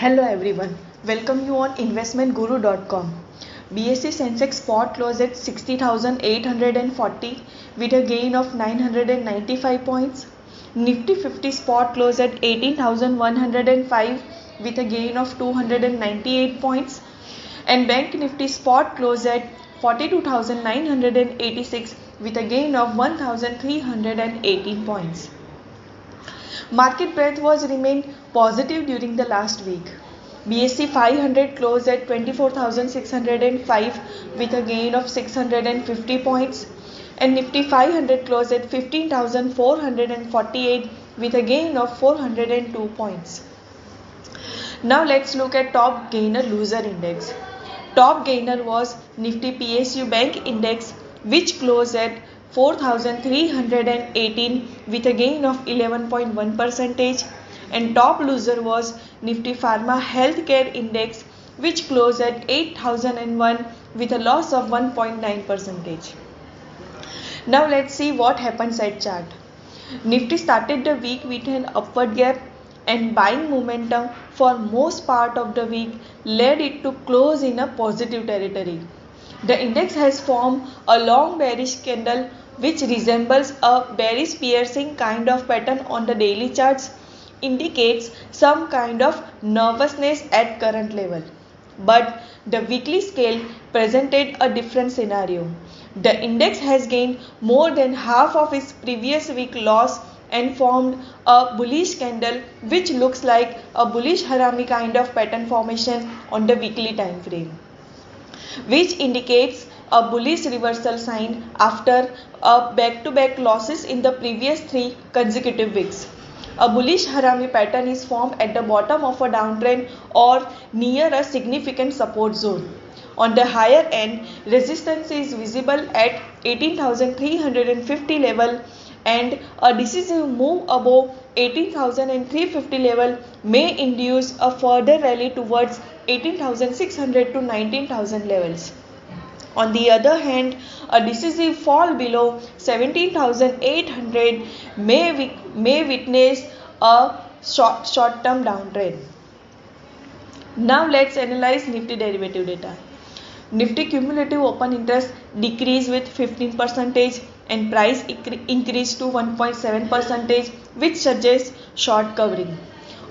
Hello everyone, welcome you on investmentguru.com. BSE Sensex spot closed at 60,840 with a gain of 995 points. Nifty 50 spot closed at 18,105 with a gain of 298 points. And Bank Nifty spot closed at 42,986 with a gain of 1,318 points. Market breadth was remained positive during the last week. BSE 500 closed at 24,605 with a gain of 650 points, and Nifty 500 closed at 15,448 with a gain of 402 points. Now let's look at top gainer loser index. Top gainer was Nifty PSU Bank Index, which closed at 4,318 with a gain of 11.1%, and top loser was Nifty Pharma Healthcare Index, which closed at 8,001 with a loss of 1.9%. Now let's see what happens at chart. Nifty started the week with an upward gap, and buying momentum for most part of the week led it to close in a positive territory. The index has formed a long bearish candle which resembles a bearish piercing kind of pattern on the daily charts, indicates some kind of nervousness at current level. But the weekly scale presented a different scenario. The index has gained more than half of its previous week loss and formed a bullish candle which looks like a bullish harami kind of pattern formation on the weekly time frame, which indicates a bullish reversal sign after a back-to-back losses in the previous 3 consecutive weeks. A bullish harami pattern is formed at the bottom of a downtrend or near a significant support zone. On the higher end, resistance is visible at 18,350 level, and a decisive move above 18,350 level may induce a further rally towards 18,600 to 19,000 levels. On the other hand, a decisive fall below 17,800 may witness a short-term downtrend. Now let's analyze Nifty derivative data. Nifty cumulative open interest decreased with 15% and price increased to 1.7%, which suggests short covering.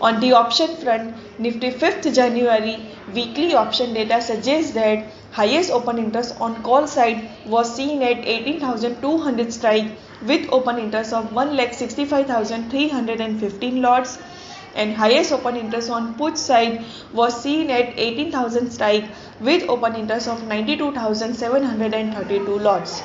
On the option front, Nifty 5th January weekly option data suggests that highest open interest on call side was seen at 18,200 strike with open interest of 1,65,315 lots, and highest open interest on put side was seen at 18,000 strike with open interest of 92,732 lots.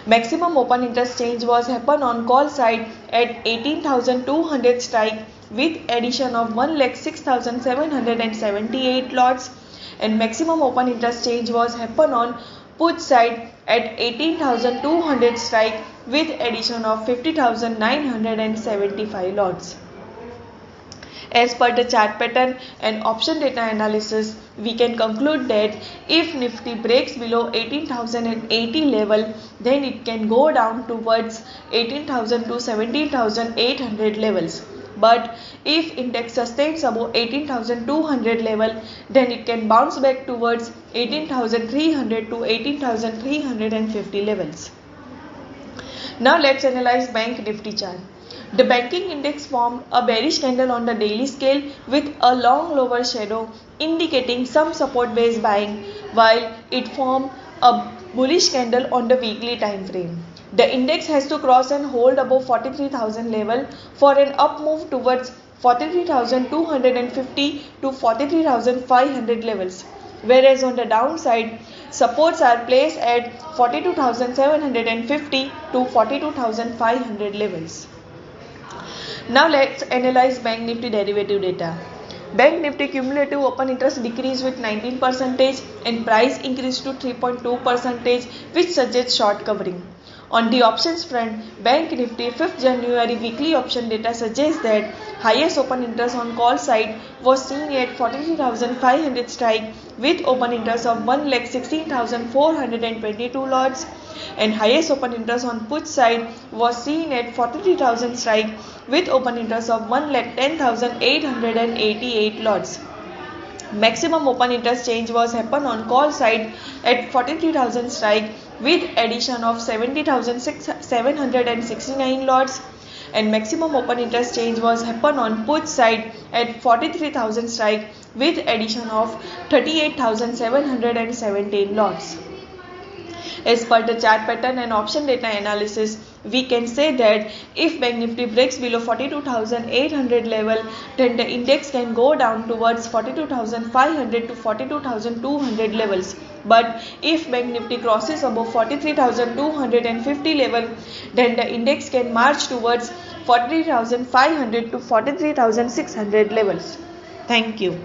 Maximum open interest change was happen on call side at 18,200 strike with addition of 1,06,778 lots, and maximum open interest change was happen on put side at 18,200 strike with addition of 50,975 lots. As per the chart pattern and option data analysis, we can conclude that if Nifty breaks below 18,080 level, then it can go down towards 18,000 to 17,800 levels. But if index sustains above 18,200 level, then it can bounce back towards 18,300 to 18,350 levels. Now let's analyze Bank Nifty chart. The banking index formed a bearish candle on the daily scale with a long lower shadow indicating some support based buying, while it formed a bullish candle on the weekly time frame. The index has to cross and hold above 43,000 level for an up move towards 43,250 to 43,500 levels, whereas on the downside, supports are placed at 42,750 to 42,500 levels. Now let's analyze Bank Nifty derivative data. Bank Nifty cumulative open interest decreased with 19% and price increased to 3.2%, which suggests short covering. On the options front, Bank Nifty 5th January weekly option data suggests that highest open interest on call side was seen at 43,500 strike with open interest of 1,16,422 lots, and highest open interest on put side was seen at 43,000 strike with open interest of 1,10,888 lots. Maximum open interest change was happen on call side at 43,000 strike with addition of 70,769 lots, and maximum open interest change was happen on put side at 43,000 strike with addition of 38,717 lots. As per the chart pattern and option data analysis, we can say that if Bank Nifty breaks below 42,800 level, then the index can go down towards 42,500 to 42,200 levels. But if Bank Nifty crosses above 43,250 level, then the index can march towards 43,500 to 43,600 levels. Thank you.